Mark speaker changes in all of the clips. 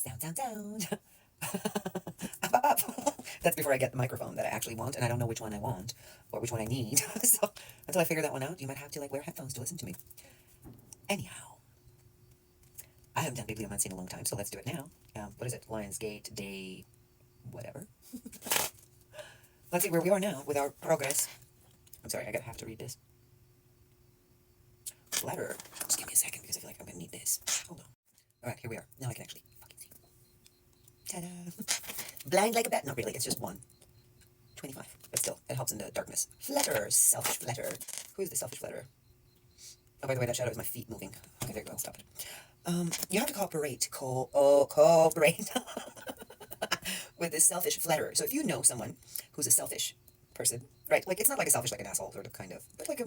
Speaker 1: Sound. Up, up, up. That's before I get the microphone that I actually want, and I don't know which one I want or which one I need. So until I figure that one out, you might have to like wear headphones to listen to me. Anyhow, I haven't done bibliomancy in a long time, so let's do it now. What is it? Lionsgate day, whatever. Let's see where we are now with our progress. I'm sorry, I have to read this. Letter. Just give me a second because I feel like I'm gonna need this. Hold on. All right, here we are. Now I can actually fucking see. Ta-da! Blind like a bat. Not really. It's just 1/25, but still, it helps in the darkness. Flutter, selfish flutter. Who is the selfish flutterer? Oh, by the way, that shadow is my feet moving. Okay, there you go. I'll stop it. You have to cooperate. Cooperate with this selfish flatterer. So if you know someone who's a selfish person, right? Like it's not like a selfish like an asshole sort of kind of, but like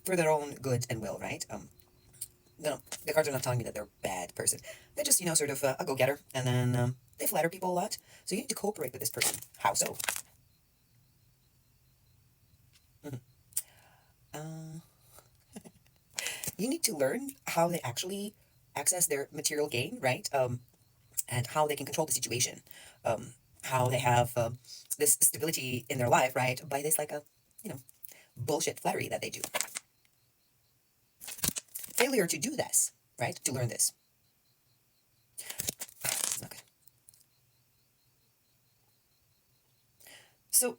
Speaker 1: for their own good and will, right? No, the cards are not telling me that they're a bad person. They're just sort of a go-getter, and then they flatter people a lot. So you need to cooperate with this person. How so? Uh, you need to learn how they actually access their material gain, right? And how they can control the situation. How they have this stability in their life, right? By this like a, you know, bullshit flattery that they do. Failure to do this, right? To learn this. It's not good. So,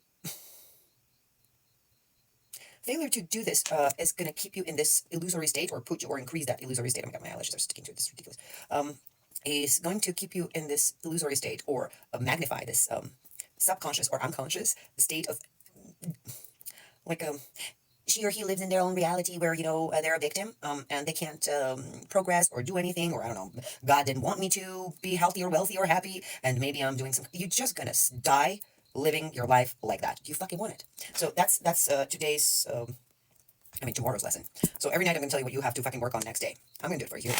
Speaker 1: failure to do this is going to keep you in this illusory state, or put you, or increase that illusory state. Oh my god, my eyelashes are sticking to it. This is ridiculous. Is going to keep you in this illusory state, or magnify this subconscious or unconscious state of like she or he lives in their own reality where they're a victim, and they can't progress or do anything, or I don't know, God didn't want me to be healthy or wealthy or happy, and maybe I'm doing some. You're just gonna die living your life like that. You fucking want it. So that's today's. Tomorrow's lesson. So every night I'm gonna tell you what you have to fucking work on next day. I'm gonna do it for you.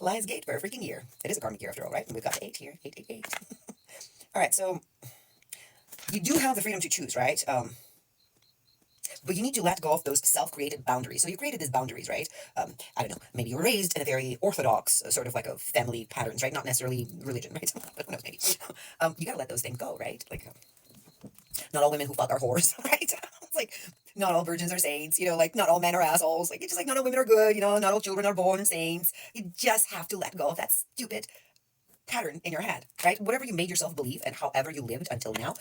Speaker 1: Lions Gate for a freaking year. It is a karmic year after all, right? And we've got 8 here. 8, 8, 8. All right, so you do have the freedom to choose, right? But you need to let go of those self-created boundaries. So you created these boundaries, right? I don't know, maybe you were raised in a very orthodox sort of like a family patterns, right? Not necessarily religion, right? But who knows, maybe. You gotta let those things go, right? Like, not all women who fuck are whores, right? It's like, not all virgins are saints, like, not all men are assholes. Like, it's just like, not all women are good, not all children are born saints. You just have to let go of that stupid pattern in your head, right? Whatever you made yourself believe and however you lived until now,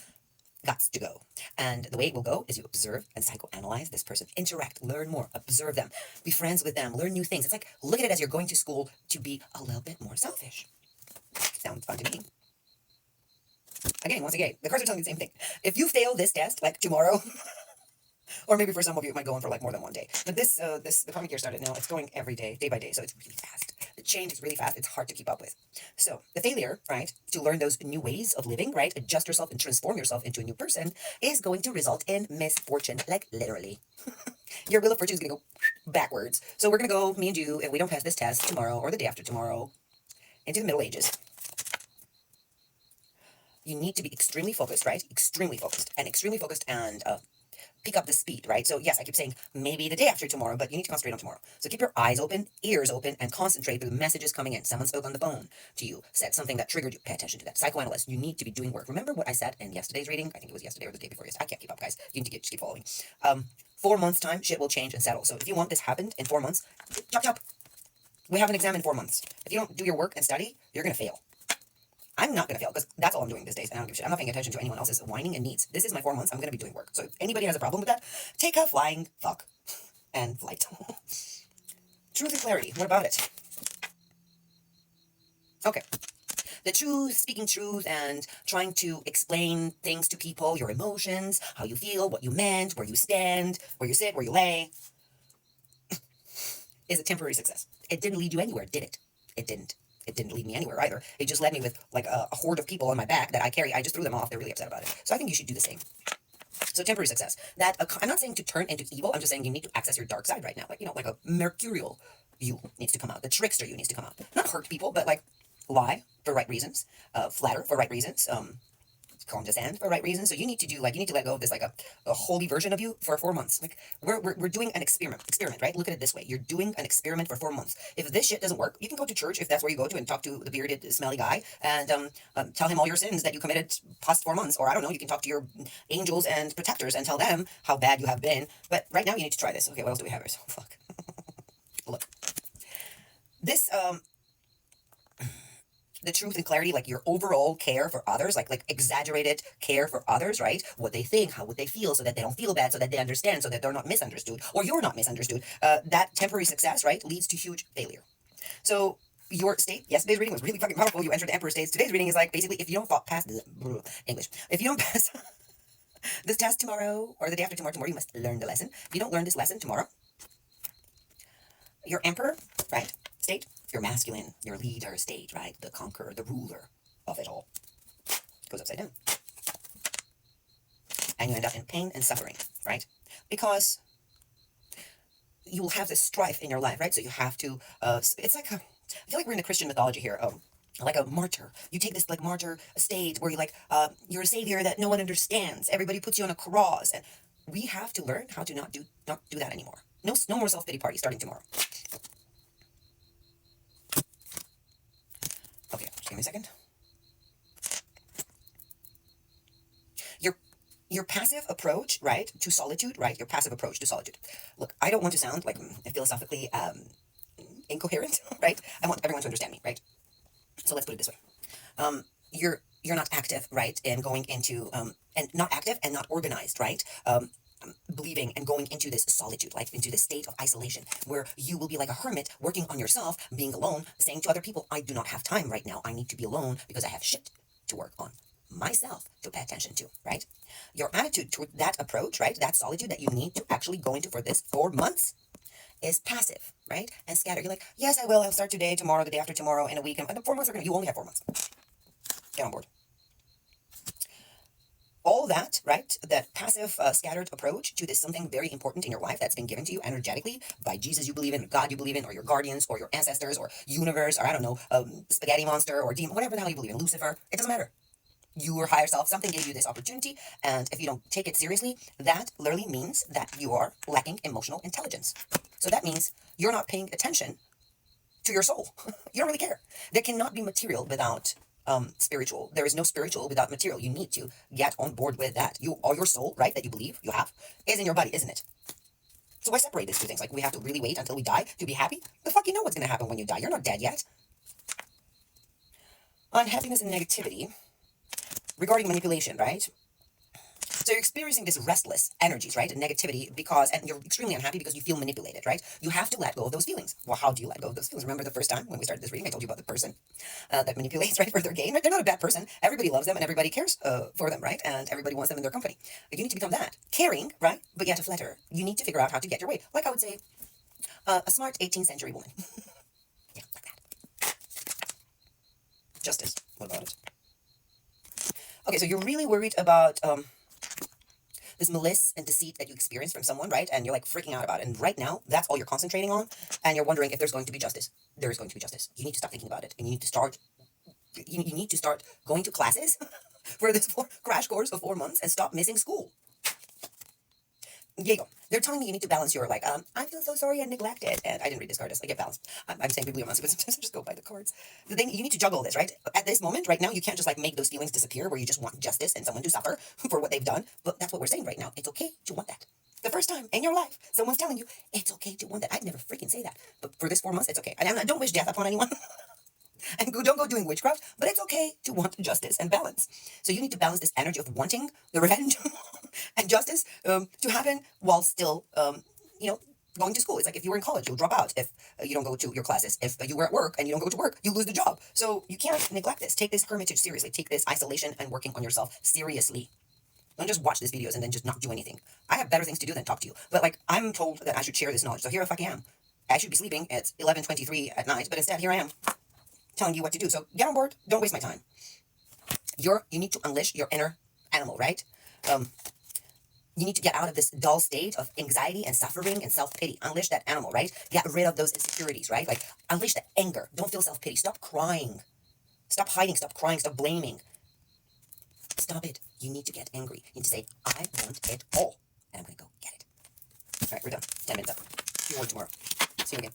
Speaker 1: got to go. And the way it will go is you observe and psychoanalyze this person, interact, learn more, observe them, be friends with them, learn new things. It's like, look at it as you're going to school to be a little bit more selfish. Sounds fun to me. Again, once again, the cards are telling you the same thing. If you fail this test, like tomorrow, or maybe for some of you it might go on for like more than one day. But the karmic year started now. It's going every day, day by day. So it's really fast. The change is really fast. It's hard to keep up with. So the failure, right, to learn those new ways of living, right, adjust yourself and transform yourself into a new person is going to result in misfortune, like literally. Your wheel of fortune is going to go backwards. So we're going to go, me and you, if we don't pass this test tomorrow or the day after tomorrow, into the Middle Ages. You need to be extremely focused, right? Extremely focused and pick up the speed, right? So yes, I keep saying maybe the day after tomorrow, but you need to concentrate on tomorrow. So keep your eyes open, ears open, and concentrate with the messages coming in. Someone spoke on the phone to you, said something that triggered you. Pay attention to that. Psychoanalyst, you need to be doing work. Remember what I said in yesterday's reading? I think it was yesterday or the day before yesterday. I can't keep up, guys. You need to just keep following. 4 months time, shit will change and settle. So if you want this happened in 4 months, chop chop. We have an exam in 4 months. If you don't do your work and study, you're gonna fail. I'm not going to fail because that's all I'm doing these days. And I don't give a shit. I'm not paying attention to anyone else's whining and needs. This is my 4 months. I'm going to be doing work. So if anybody has a problem with that, take a flying fuck and flight. Truth and clarity. What about it? Okay. The truth, speaking truth, and trying to explain things to people, your emotions, how you feel, what you meant, where you stand, where you sit, where you lay, is a temporary success. It didn't lead you anywhere, did it? It didn't. It didn't lead me anywhere either. It just led me with like a horde of people on my back that I carry. I just threw them off. They're really upset about it. So I think you should do the same. So temporary success. That I'm not saying to turn into evil. I'm just saying you need to access your dark side right now. Like, like a mercurial you needs to come out. The trickster you needs to come out. Not hurt people, but like lie for right reasons. Flatter for right reasons. come to sand for the right reasons. So you need to do, like, you need to let go of this, like, a holy version of you for 4 months. Like, we're doing an experiment, right? Look at it this way. You're doing an experiment for 4 months. If this shit doesn't work, you can go to church if that's where you go to and talk to the bearded, smelly guy and tell him all your sins that you committed past 4 months. Or I don't know, you can talk to your angels and protectors and tell them how bad you have been. But right now you need to try this. Okay, what else do we have here? So, fuck. Look. This, the truth and clarity, like your overall care for others, like exaggerated care for others, right? What they think, how would they feel, so that they don't feel bad, so that they understand, so that they're not misunderstood, or you're not misunderstood. That temporary success, right, leads to huge failure. So your state, yesterday's reading was really fucking powerful. You entered the Emperor states. Today's reading is like, basically, if you don't pass English, if you don't pass this test tomorrow or the day after tomorrow, you must learn the lesson. If you don't learn this lesson tomorrow, your Emperor, right, state, your masculine, your leader state, right, the conqueror, the ruler of it all, goes upside down. And you end up in pain and suffering, right? Because you will have this strife in your life, right? So you have to, it's like, I feel like we're in the Christian mythology here, like a martyr. You take this, like, martyr state where you're a savior that no one understands. Everybody puts you on a cross. And we have to learn how to not do that anymore. No more self-pity party starting tomorrow. Okay, just give me a second. Your passive approach, right, to solitude, right? Your passive approach to solitude. Look, I don't want to sound like philosophically incoherent, right? I want everyone to understand me, right? So let's put it this way. You're not active, right, in going into and not active and not organized, right? Believing and going into this solitude, like into this state of isolation, where you will be like a hermit, working on yourself, being alone, saying to other people, I do not have time right now. I need to be alone because I have shit to work on myself to pay attention to, right? Your attitude toward that approach, right, that solitude that you need to actually go into for this 4 months is passive, right, and scattered. You're like, yes, I will. I'll start today, tomorrow, the day after tomorrow, in a week. And 4 months are you only have 4 months. Get on board. All that, right, that passive, scattered approach to this something very important in your life that's been given to you energetically by Jesus you believe in, God you believe in, or your guardians, or your ancestors, or universe, or I don't know, spaghetti monster, or demon, whatever the hell you believe in, Lucifer, it doesn't matter. Your higher self, something gave you this opportunity, and if you don't take it seriously, that literally means that you are lacking emotional intelligence. So that means you're not paying attention to your soul. You don't really care. There cannot be material without spiritual. There is no spiritual without material. You need to get on board with that. Your soul, right, that you believe you have, is in your body, isn't it? So why separate these two things? Like, we have to really wait until we die to be happy? The fuck you know what's going to happen when you die? You're not dead yet. Unhappiness and negativity regarding manipulation, right? So you're experiencing this restless energies, right? And negativity and you're extremely unhappy because you feel manipulated, right? You have to let go of those feelings. Well, how do you let go of those feelings? Remember the first time when we started this reading, I told you about the person that manipulates, right, for their gain, right? They're not a bad person. Everybody loves them and everybody cares for them, right? And everybody wants them in their company. You need to become that. Caring, right? But yet a flatter. You need to figure out how to get your way. Like I would say, a smart 18th century woman. Yeah, like that. Justice. What about it? Okay, so you're really worried about this malice and deceit that you experience from someone, right? And you're like freaking out about it. And right now, that's all you're concentrating on. And you're wondering if there's going to be justice. There is going to be justice. You need to stop thinking about it. And you need to start, you need to start going to classes for this crash course of 4 months and stop missing school. Diego, they're telling me you need to balance your, like, I feel so sorry and neglected. And I didn't read this card. I get balanced. I'm saying bibliomancy, but sometimes I just go by the cards. The thing, you need to juggle this, right? At this moment, right now, you can't just, like, make those feelings disappear where you just want justice and someone to suffer for what they've done. But that's what we're saying right now. It's okay to want that. The first time in your life, someone's telling you, it's okay to want that. I'd never freaking say that. But for this 4 months, it's okay. And I don't wish death upon anyone. And don't go doing witchcraft, but it's okay to want justice and balance. So you need to balance this energy of wanting the revenge and justice to happen while still, going to school. It's like if you were in college, you'll drop out if you don't go to your classes. If you were at work and you don't go to work, you lose the job. So you can't neglect this. Take this hermitage seriously. Take this isolation and working on yourself seriously. Don't just watch these videos and then just not do anything. I have better things to do than talk to you. But, like, I'm told that I should share this knowledge. So here I fucking am. I should be sleeping at 11:23 at night, but instead here I am, telling you what to do. So get on board. Don't waste my time. You need to unleash your inner animal, right? You need to get out of this dull state of anxiety and suffering and self-pity. Unleash that animal, right? Get rid of those insecurities, right? Like, unleash the anger. Don't feel self-pity. Stop crying. Stop hiding. Stop crying. Stop blaming. Stop it. You need to get angry. You need to say, I want it all. And I'm going to go get it. All right, we're done. 10 minutes up. See you tomorrow. See you again.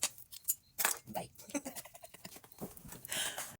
Speaker 1: Bye.